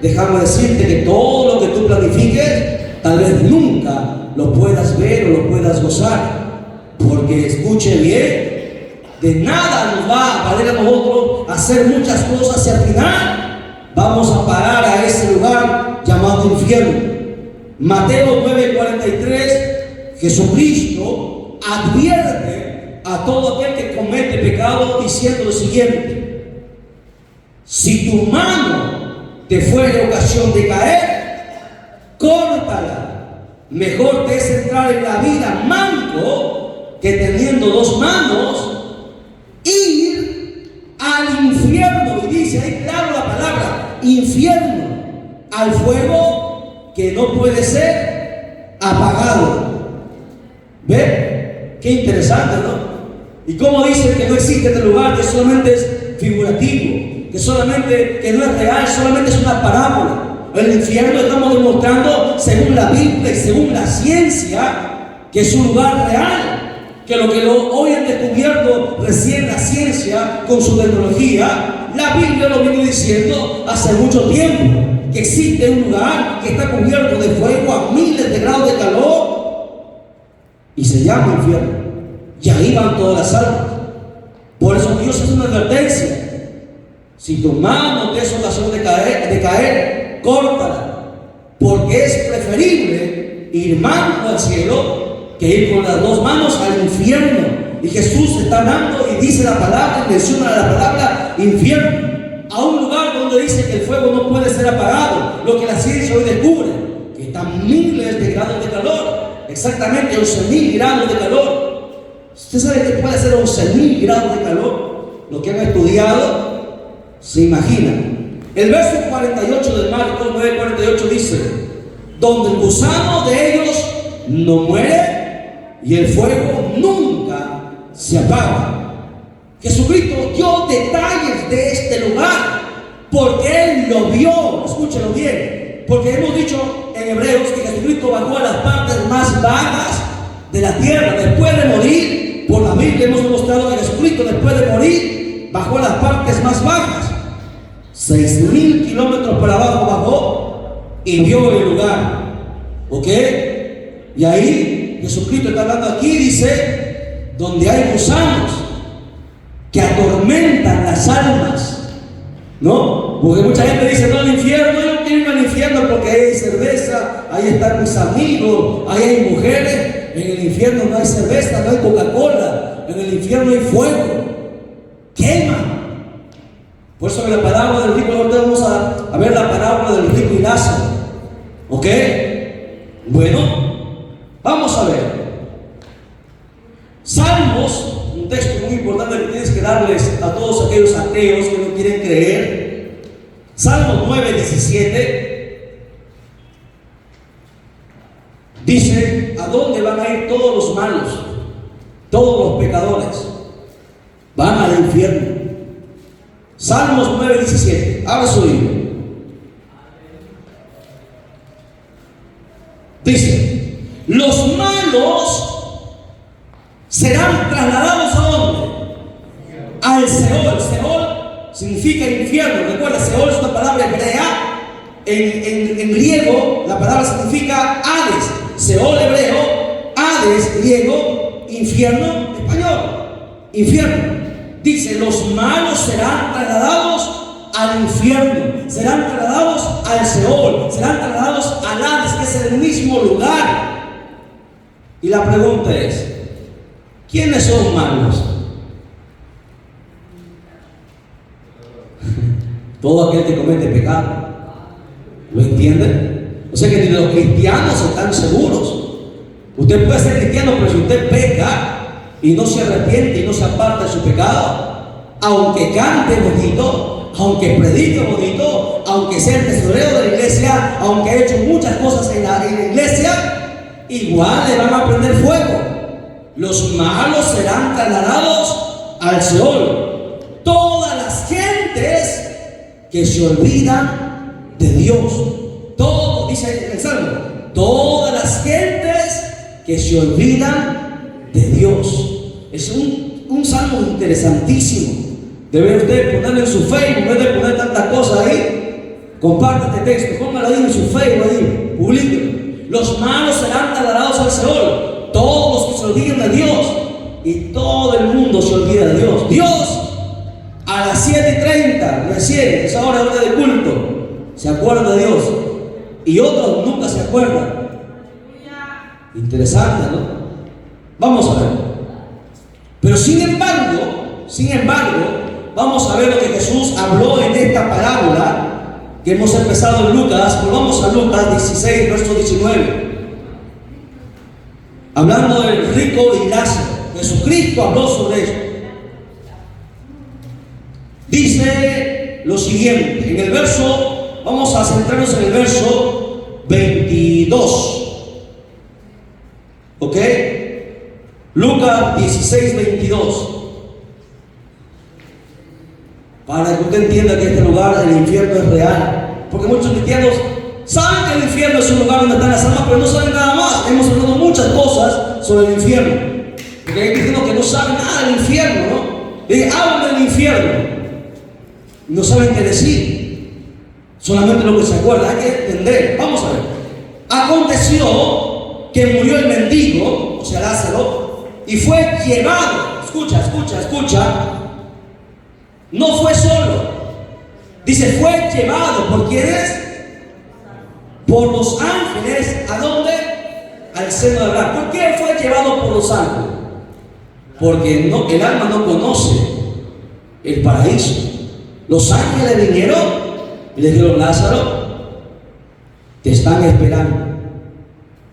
S1: déjame decirte que todo lo que tú planifiques, tal vez nunca lo puedas ver o lo puedas gozar. Porque escuche bien, de nada nos va a valer a nosotros hacer muchas cosas y al final vamos a parar a ese lugar llamado infierno. Mateo 9:43, Jesucristo advierte a todo aquel que comete pecado diciendo lo siguiente: si tu mano te fuere ocasión de caer, córtala. Mejor te es entrar en la vida manco que teniendo dos manos ir al infierno. Y dice ahí claro la palabra infierno, al fuego que no puede ser apagado. ¿Ve? Qué interesante, ¿no? Y cómo dice que no existe este lugar, que solamente es figurativo, que solamente, que no es real, solamente es una parábola. El infierno estamos demostrando, según la Biblia y según la ciencia, que es un lugar real, que hoy han descubierto recién la ciencia con su tecnología, la Biblia lo viene diciendo hace mucho tiempo, que existe un lugar que está cubierto de fuego a miles de grados de calor y se llama infierno, y ahí van todas las almas. Por eso Dios hace una advertencia: si tu mano te es ocasión de caer, córtala, porque es preferible ir manco al cielo que ir con las dos manos al infierno. Y Jesús está hablando y dice la palabra, menciona la palabra infierno, a un lugar donde dice que el fuego no puede ser apagado, lo que la ciencia hoy descubre, que están miles de grados de calor, exactamente 11.000 grados de calor. ¿Usted sabe que puede ser 11.000 grados de calor? Lo que han estudiado se imaginan. El verso 48 de Marcos 9:48 dice: donde el gusano de ellos no muere y el fuego nunca se apaga. Jesucristo dio detalles de este lugar porque Él lo vio. Escúchelo bien, porque hemos dicho en Hebreos que Jesucristo bajó a las partes más bajas de la tierra después de morir. Por la Biblia hemos demostrado que Jesucristo después de morir bajó a las partes más bajas. 6.000 kilómetros para abajo bajó y vio el lugar. ¿Ok? Y ahí Jesucristo está hablando aquí, dice, donde hay gusanos que atormentan las almas, ¿no? Porque mucha gente dice: no, al infierno, yo no quiero ir al infierno porque ahí hay cerveza, ahí están mis amigos, ahí hay mujeres. En el infierno no hay cerveza, no hay Coca-Cola, en el infierno hay fuego, quema. Por eso en la parábola del rico, ahorita vamos a ver la parábola del rico y Lázaro. ¿Ok? Bueno, vamos a ver. Salmos, un texto muy importante que tienes que darles a todos aquellos ateos que no quieren creer. Salmo 9:17 dice: ¿a dónde van a ir todos los malos? Todos los pecadores van al infierno. Salmos 9:17. Abra su libro. Dice: los malos serán trasladados ¿a dónde? Al Seol. Seol significa infierno. Recuerda, Seol es una palabra hebrea. En griego la palabra significa Hades. Seol hebreo, Hades griego, infierno, español, infierno. Dice, los malos serán trasladados al infierno, serán trasladados al Seol, serán trasladados al Hades, que es el mismo lugar. Y la pregunta es, ¿quiénes son malos? Todo aquel que comete pecado. ¿Lo entienden? O sea que ni los cristianos están seguros. Usted puede ser cristiano, pero si usted peca y no se arrepiente y no se aparta de su pecado, aunque cante bonito, aunque predique bonito, aunque sea el tesorero de la iglesia, aunque haya hecho muchas cosas en la iglesia, igual le van a prender fuego. Los malos serán trasladados al Seol. Todas las gentes que se olvidan de Dios. Todo, dice el Salmo, todas las gentes que se olvidan de Dios. Es un salmo interesantísimo. Debe usted ponerlo en su Facebook, en vez de poner tantas cosas ahí. Comparte este texto, póngalo ahí en su Facebook, ahí, publíquelo. Los malos serán trasladados al Seol, todos los que se olviden de Dios. Y todo el mundo se olvida de Dios. Dios, a las 7:30, recién, esa hora de culto, se acuerda de Dios. Y otros nunca se acuerdan. Interesante, ¿no? Vamos a ver. Pero sin embargo, vamos a ver lo que Jesús habló en esta parábola que hemos empezado en Lucas. Volvamos a Lucas 16, verso 19. Hablando del rico y Lázaro. Jesucristo habló sobre eso. Dice lo siguiente, en el verso, vamos a centrarnos en el verso 22. ¿Ok? Lucas 16, 22. Para que usted entienda que este lugar, el infierno, es real. Porque muchos cristianos saben que el infierno es un lugar donde están las almas, pero no saben nada más. Hemos hablado muchas cosas sobre el infierno. Porque hay cristianos que no saben nada del infierno, ¿no? Hablan del infierno. No saben qué decir. Solamente lo que se acuerda. Hay que entender. Vamos a ver. Aconteció que murió el mendigo, o sea Lázaro, y fue llevado. Escucha. No fue solo. Dice, fue llevado. ¿Por quiénes? Por los ángeles. ¿A dónde? Al seno de Abraham. ¿Por qué fue llevado por los ángeles? Porque el alma no conoce el paraíso. Los ángeles vinieron y le dijeron, Lázaro, te están esperando.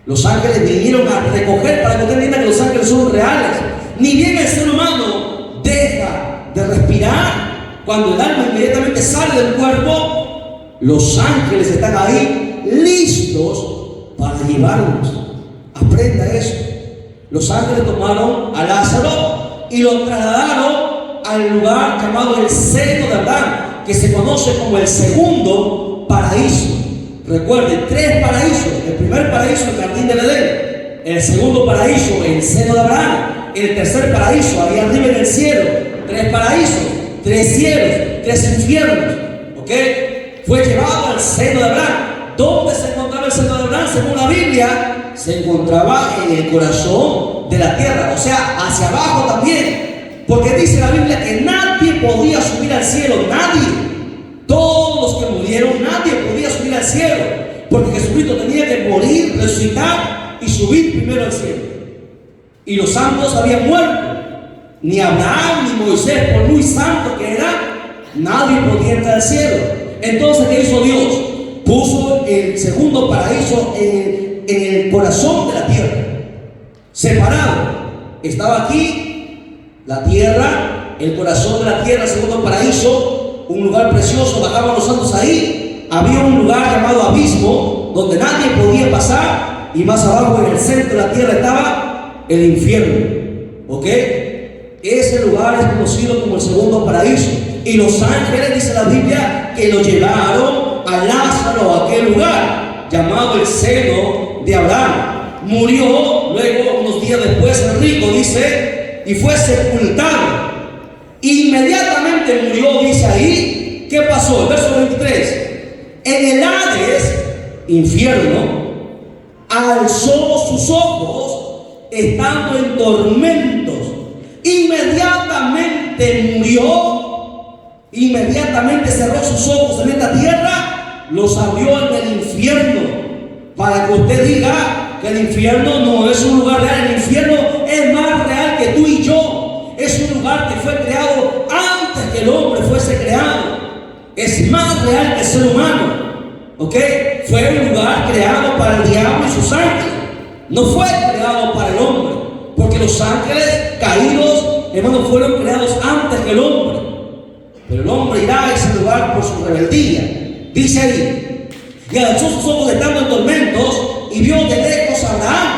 S1: Los ángeles vinieron a recoger, para que usted entienda que los ángeles son reales. Ni bien el ser humano deja de respirar, cuando el alma inmediatamente sale del cuerpo, los ángeles están ahí listos para llevarnos. Aprenda eso. Los ángeles tomaron a Lázaro y lo trasladaron al lugar llamado el seno de Abraham, que se conoce como el segundo paraíso. Recuerden, 3 paraísos. El primer paraíso, el jardín del Edén. El segundo paraíso, el seno de Abraham. El tercer paraíso, ahí arriba en el cielo. 3 paraísos, 3 cielos, 3 infiernos. ¿Ok? Fue llevado al seno de Abraham. ¿Dónde se encontraba el seno de Abraham? Según la Biblia, se encontraba en el corazón de la tierra. O sea, hacia abajo también. Porque dice la Biblia que nadie podía subir al cielo. Nadie. Todos los que murieron, nadie podía subir al cielo, porque Jesucristo tenía que morir, resucitar y subir primero al cielo. Y los santos habían muerto. Ni Abraham ni Moisés, por muy santo que era, nadie podía entrar al cielo. Entonces, ¿qué hizo Dios? Puso el segundo paraíso en el corazón de la tierra, separado. Estaba aquí la tierra, el corazón de la tierra, el segundo paraíso. Un lugar precioso, bajaban los santos ahí. Había un lugar llamado abismo, donde nadie podía pasar. Y más abajo, en el centro de la tierra, estaba el infierno. ¿Ok? Ese lugar es conocido como el segundo paraíso. Y los ángeles, dice la Biblia, que lo llevaron a Lázaro a aquel lugar, llamado el seno de Abraham. Murió, luego, unos días después, el rico, dice, y fue sepultado. Inmediatamente murió, dice ahí. ¿Qué pasó? El verso 23. En el Hades, infierno, alzó sus ojos estando en tormentos, inmediatamente murió, inmediatamente cerró sus ojos en esta tierra, los abrió en el infierno, para que usted diga que el infierno no es un lugar real. El infierno es más real que tú y yo. Es un lugar que fue creado antes que el hombre fuese creado. Es más real que el ser humano. ¿Ok? Fue un lugar creado para el diablo y sus ángeles. No fue creado para el hombre. Porque los ángeles caídos, hermanos, fueron creados antes que el hombre. Pero el hombre irá a ese lugar por su rebeldía. Dice ahí: y alzó sus ojos estando en tormentos y vio de lejos a Abraham.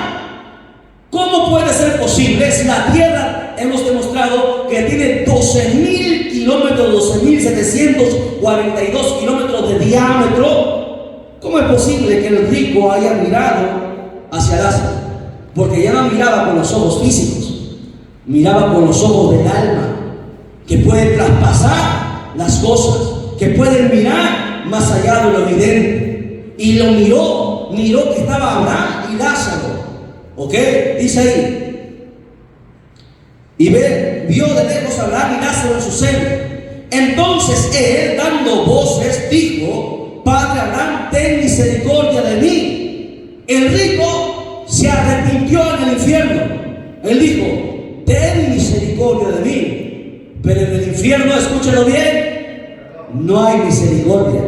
S1: ¿Cómo puede ser posible si la tierra, hemos demostrado que tiene 12.000 kilómetros, 12.742 kilómetros de diámetro? ¿Cómo es posible que el rico haya mirado hacia Lázaro? Porque ya no miraba con los ojos físicos, miraba con los ojos del alma, que pueden traspasar las cosas, que pueden mirar más allá de lo evidente. Y lo miró que estaba Abraham y Lázaro. ¿Ok? Dice ahí: y vio de lejos a Abraham y Lázaro en su seno. Entonces él, dando voces, dijo: Padre Abraham, ten misericordia de mí. El rico se arrepintió en el infierno. Él dijo: ten misericordia de mí. Pero en el infierno, escúchalo bien, no hay misericordia.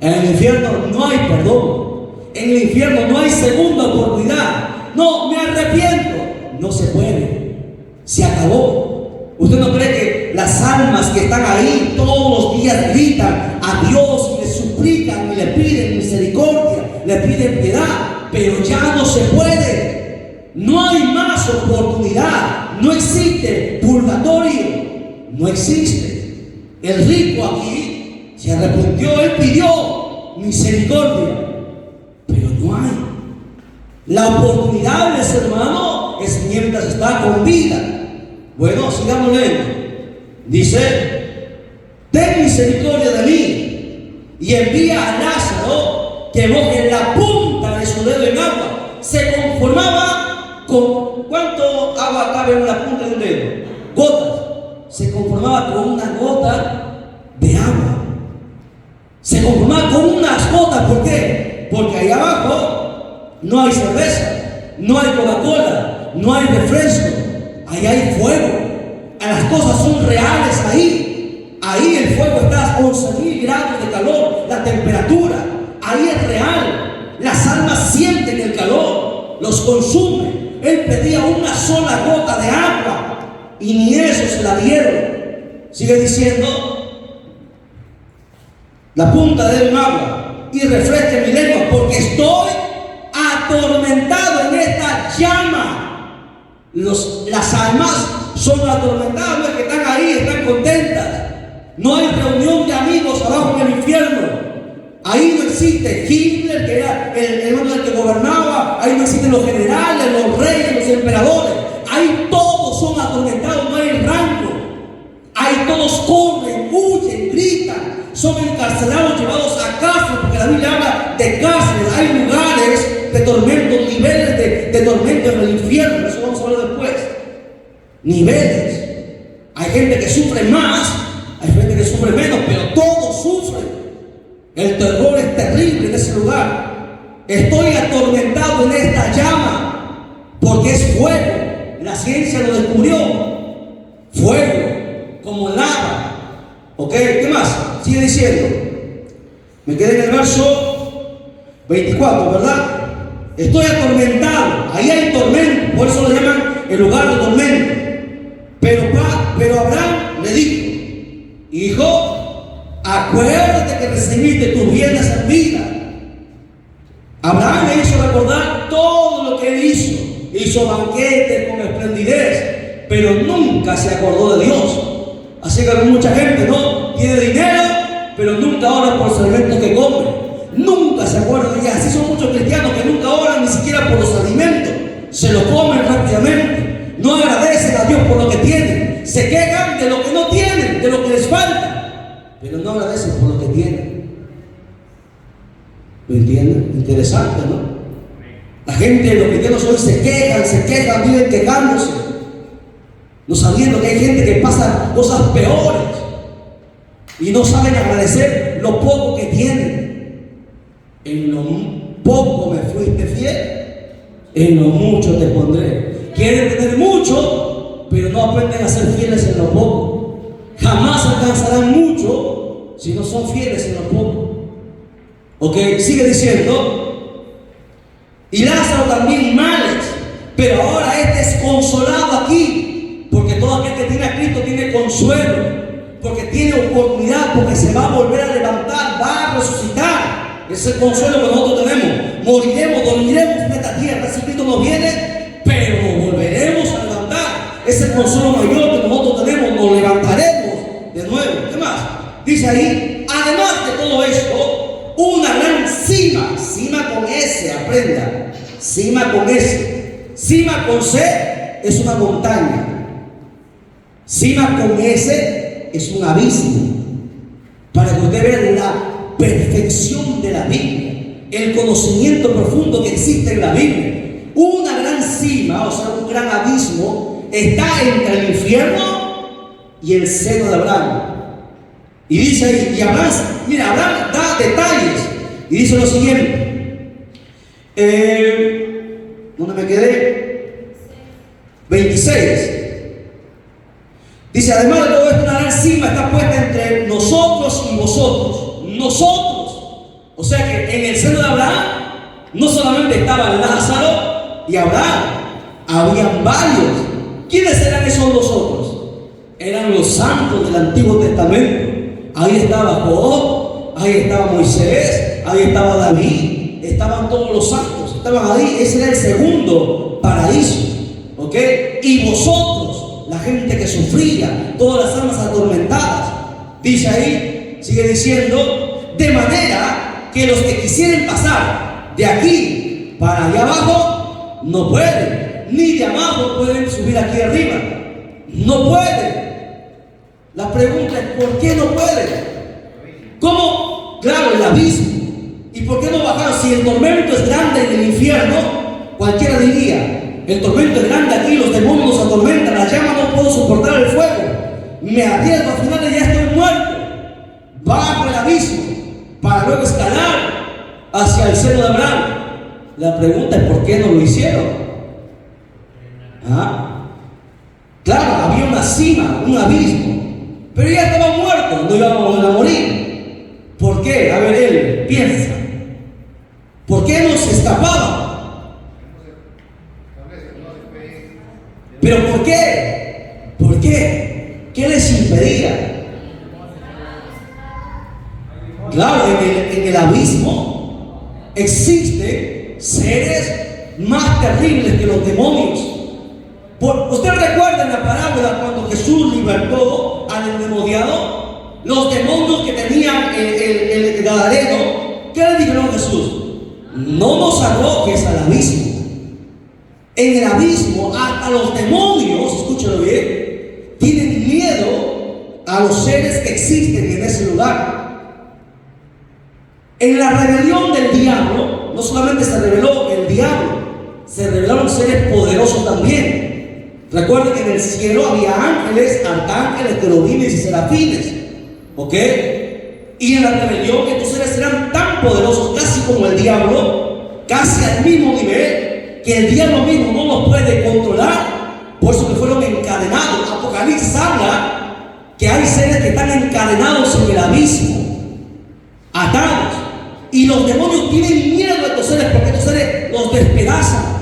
S1: En el infierno no hay perdón. En el infierno no hay segunda oportunidad. No, me arrepiento. No se puede. Se acabó. ¿Usted no cree que las almas que están ahí todos los días gritan a Dios y le suplican y le piden misericordia, le piden piedad? Pero ya no se puede. No hay más oportunidad. No existe purgatorio. No existe. El rico aquí se arrepintió, él pidió misericordia, pero no hay. La oportunidad de ese hermano es mientras está con vida. Bueno, sigamos leyendo. Dice: ten misericordia de mí y envía a Lázaro que moje la punta de su dedo en agua. Se conformaba con ¿cuánto agua cabe en la punta de un dedo? Gotas. Se conformaba con una gota de agua. Se conformaba con unas gotas. ¿Por qué? Porque ahí abajo no hay cerveza, no hay Coca-Cola, no hay refresco. Ahí hay fuego. Las cosas son reales ahí. Ahí el fuego está a 11.000 grados de calor. La temperatura ahí es real. Las almas sienten el calor, los consume. Él pedía una sola gota de agua y ni eso se la dieron. Sigue diciendo: la punta de un agua y refresque mi lengua, porque estoy atormentado en esta llama. Las almas son atormentadas, no es que están ahí, están contentas. No hay reunión de amigos abajo en el infierno. Ahí no existe Hitler, que era el hombre que gobernaba. Ahí no existen los generales, los reyes, los emperadores. Ahí todos son atormentados, no hay rango. Ahí todos corren, huyen, gritan, son encarcelados, llevados a cárcel, porque la Biblia habla de cárceles. Hay lugares de tormento, niveles de tormento en el infierno. Eso vamos a hablar después. Niveles. Hay gente que sufre más, hay gente que sufre menos, pero todos sufren. El terror es terrible en ese lugar. Estoy atormentado en esta llama, porque es fuego. La ciencia lo descubrió. Fuego, como lava. ¿Ok? ¿Qué más? Sigue diciendo. Me quedé en el verso 24, ¿verdad? Estoy atormentado. Ahí hay tormento. Por eso lo llaman el lugar de tormento. Pero Abraham le dijo: hijo, acuérdate que recibiste tus bienes en vida. Abraham le hizo recordar todo lo que él hizo. Hizo banquetes con esplendidez, pero nunca se acordó de Dios. Así que mucha gente no tiene dinero, pero nunca ora por los alimentos que come. Nunca se acuerda de Dios. Así son muchos cristianos que nunca oran ni siquiera por los alimentos. Se los comen rápidamente. No agradecen a Dios por lo que tienen. Se quejan de lo que no tienen, de lo que les falta, pero no agradecen por lo que tienen. ¿Me entienden? Interesante, ¿no? La gente, los cristianos hoy se quejan, viven quejándose, no sabiendo que hay gente que pasa cosas peores y no saben agradecer lo poco que tienen. En lo poco me fuiste fiel, en lo mucho te pondré. Quieren tener mucho, pero no aprenden a ser fieles en lo poco. Jamás alcanzarán mucho si no son fieles en lo poco. Ok, sigue diciendo. Y Lázaro también males, pero ahora este es consolado aquí, porque todo aquel que tiene a Cristo tiene consuelo, porque tiene oportunidad, porque se va a volver a levantar, va a resucitar. Ese es el consuelo que nosotros tenemos. Moriremos, dormiremos en esta tierra si Cristo nos viene, pero nos volveremos a levantar. Ese es el consuelo mayor que nosotros tenemos, nos levantaremos de nuevo. ¿Qué más? Dice ahí, además de todo esto, una gran cima con S, aprenda, cima con S, cima con C es una montaña, cima con S es un abismo, para que usted vea la perfección de la Biblia, el conocimiento profundo que existe en la Biblia. Una gran cima, o sea, un gran abismo, está entre el infierno y el seno de Abraham. Y dice ahí, y Abraham, mira, Abraham da detalles. Y dice lo siguiente. ¿Dónde me quedé? 26. Dice, además de todo esto, una gran cima está puesta entre nosotros y vosotros. Nosotros. O sea que en el seno de Abraham no solamente estaba Lázaro y Abraham, habían varios. ¿Quiénes eran esos nosotros? Eran los santos del Antiguo Testamento. Ahí estaba Job, ahí estaba Moisés, ahí estaba David, estaban todos los santos, estaban ahí. Ese era el segundo paraíso, ¿ok? Y vosotros, la gente que sufría, todas las almas atormentadas, dice ahí, sigue diciendo, de manera que los que quisieren pasar de aquí para allá abajo, no pueden, ni de abajo pueden subir aquí arriba, no pueden. La pregunta es, ¿por qué no pueden? ¿Cómo? Claro, el abismo. ¿Y por qué no bajar? Si el tormento es grande en el infierno, cualquiera diría, el tormento es grande aquí, los demonios nos atormentan, la llama no puedo soportar el fuego, me arriesgo, al final ya estoy muerto. Bajo el abismo para luego escalar hacia el seno de Abraham. La pregunta es, ¿por qué no lo hicieron? ¿Ah? Claro, había una cima, un abismo, pero ya estaba muerto, no iba a volver a morir. ¿Por qué? A ver, él piensa. ¿Por qué no se escapaba? ¿Pero por qué? ¿Por qué? ¿Qué les impedía? Claro, en el abismo existen seres más terribles que los demonios. ¿Usted recuerda en la parábola cuando Jesús libertó al endemoniado? Los demonios que tenían el gadareno, ¿qué le dijeron a Jesús? No nos arrojes al abismo. En el abismo, hasta los demonios, escúchalo bien, tienen miedo a los seres que existen en ese lugar. En la rebelión del diablo, no solamente se rebeló el diablo, se rebelaron seres poderosos también. Recuerden que en el cielo había ángeles, arcángeles, querubines y serafines, ¿ok? Y en la rebelión estos seres eran tan poderosos, casi como el diablo, casi al mismo nivel, que el diablo mismo no los puede controlar. Por eso que fueron encadenados. Apocalipsis habla que hay seres que están encadenados en el abismo, atados. Y los demonios tienen miedo a estos seres porque estos seres los despedazan.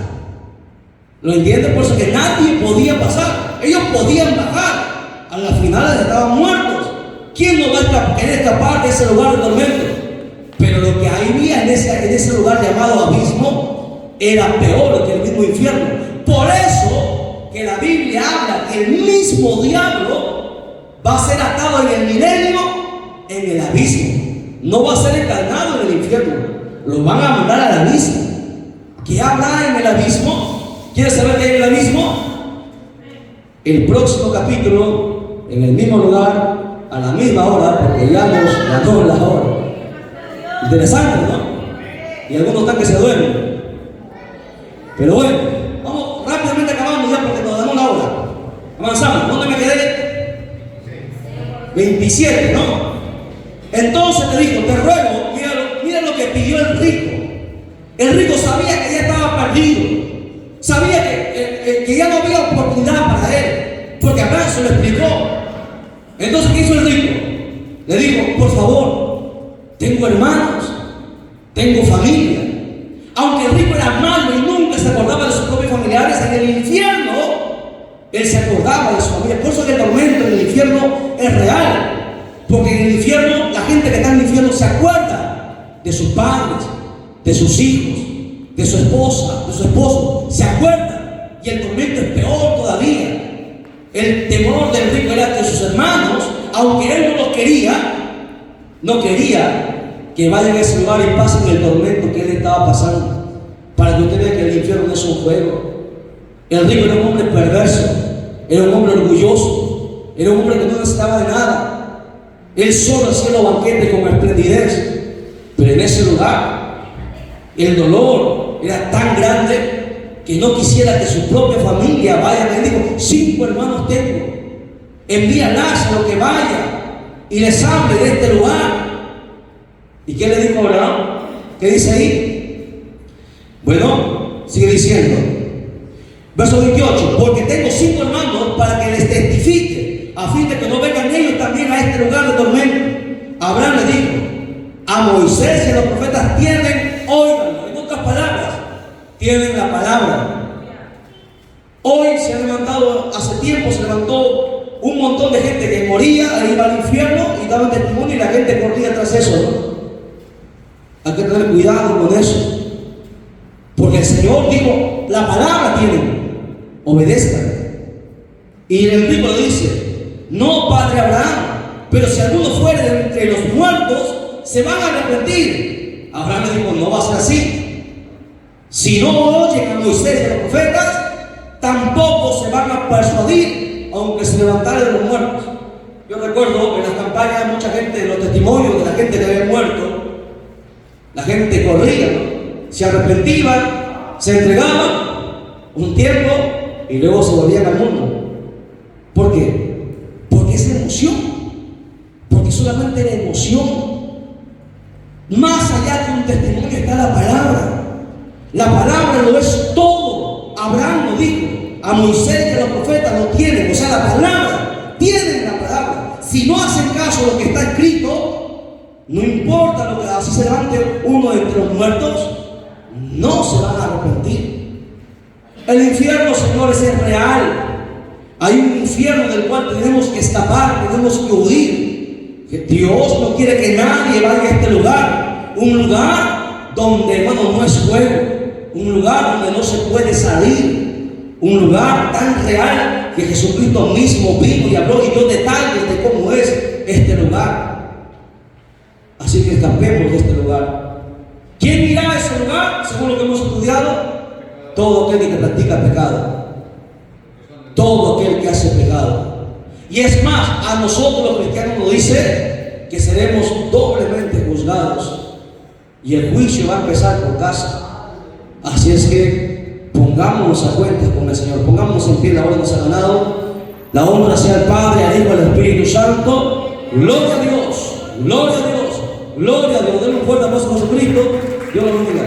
S1: ¿Lo entienden? Por eso que nadie podía pasar. Ellos podían bajar. A las finales estaban muertos. ¿Quién no va a querer escapar de ese lugar de tormento? Pero lo que había en ese lugar llamado abismo era peor que el mismo infierno. Por eso que la Biblia habla que el mismo diablo va a ser atado en el milenio en el abismo. No va a ser encarnado en el infierno. Lo van a mandar al abismo. ¿Qué habrá en el abismo? ¿Quieres saber qué hay en el abismo? El próximo capítulo, en el mismo lugar, a la misma hora, porque ya nos ganó la hora. Interesante, ¿no? Y algunos están que se duermen. Pero bueno, vamos rápidamente acabando ya porque nos damos la hora. Avanzamos. ¿Dónde me quedé? 27, ¿no? Entonces le dijo, te ruego, mira lo que pidió el rico. El rico sabía que ya estaba perdido. Sabía que ya no había oportunidad para él, porque Abraham se lo explicó. Entonces, ¿qué hizo el rico? Le dijo, por favor, tengo hermanos, tengo familia. Aunque el rico era malo y nunca se acordaba de sus propios familiares, en el infierno él se acordaba de su familia. Por eso que el tormento en el infierno es real. Porque en el infierno, la gente que está en el infierno se acuerda de sus padres, de sus hijos, de su esposa, de su esposo. Se acuerda. Y el tormento es peor todavía. El temor del rico era que sus hermanos, aunque él no los quería, no quería que vayan a ese lugar y pasen el tormento que él estaba pasando. Para que usted vea que el infierno no es un juego. El rico era un hombre perverso, era un hombre orgulloso, era un hombre que no necesitaba de nada. Él solo hacía los banquetes con esplendidez. Pero en ese lugar, el dolor era tan grande que no quisiera que su propia familia vaya. Me dijo, 5 hermanos tengo. Envía a Lázaro que vaya y les hable de este lugar. ¿Y qué le dijo Abraham? ¿Qué dice ahí? Bueno, sigue diciendo. Verso 28. Porque tengo 5 hermanos para que les testifique, a fin de que no vengan ellos también a este lugar de tormento. Abraham le dijo, a Moisés y a los profetas tienen, óiganlo. En otras palabras, tienen la palabra. Hoy se ha levantado, hace tiempo se levantó un montón de gente que moría e iba al infierno y daban testimonio y la gente corría tras eso, ¿no? Hay que tener cuidado con eso. Porque el Señor dijo, la palabra tienen, obedezcan. Y el rico le dice, no, padre Abraham, pero si alguno fuere de entre los muertos, se van a arrepentir. Abraham le dijo, no va a ser así. Si no oyen a Moisés y a los profetas, tampoco se van a persuadir, aunque se levantara de los muertos. Yo recuerdo que en las campañas mucha gente, los testimonios de la gente que había muerto, la gente corría, ¿no? Se arrepentían, se entregaban un tiempo y luego se volvían al mundo. ¿Por qué? Porque es emoción. Porque solamente la emoción. Más allá de un testimonio está la palabra. La palabra lo es todo. Abraham lo dijo. A Moisés y a los profetas lo tienen. O sea, la palabra. Tienen la palabra. Si no hacen caso a lo que está escrito, no importa lo que así se levante uno de entre los muertos, no se van a arrepentir. El infierno, señores, es real. Hay un infierno del cual tenemos que escapar, tenemos que huir. Que Dios no quiere que nadie vaya a este lugar. Un lugar donde, hermano, no es juego. Un lugar donde no se puede salir. Un lugar tan real que Jesucristo mismo vino y habló y dio detalles de cómo es este lugar. Así que escapemos de este lugar. ¿Quién irá a ese lugar? Según lo que hemos estudiado, todo aquel que practica pecado. Todo aquel que hace pecado. Y es más, a nosotros los cristianos nos dice que seremos doblemente juzgados. Y el juicio va a empezar por casa. Así es que pongámonos a cuentas con el Señor. Pongámonos en pie, la hora nos ha ganado. La honra sea al Padre, al Hijo y al Espíritu Santo. Gloria a Dios. Gloria a Dios. Gloria a Dios. Denle un fuerte aplauso a Jesucristo. Dios lo bendiga.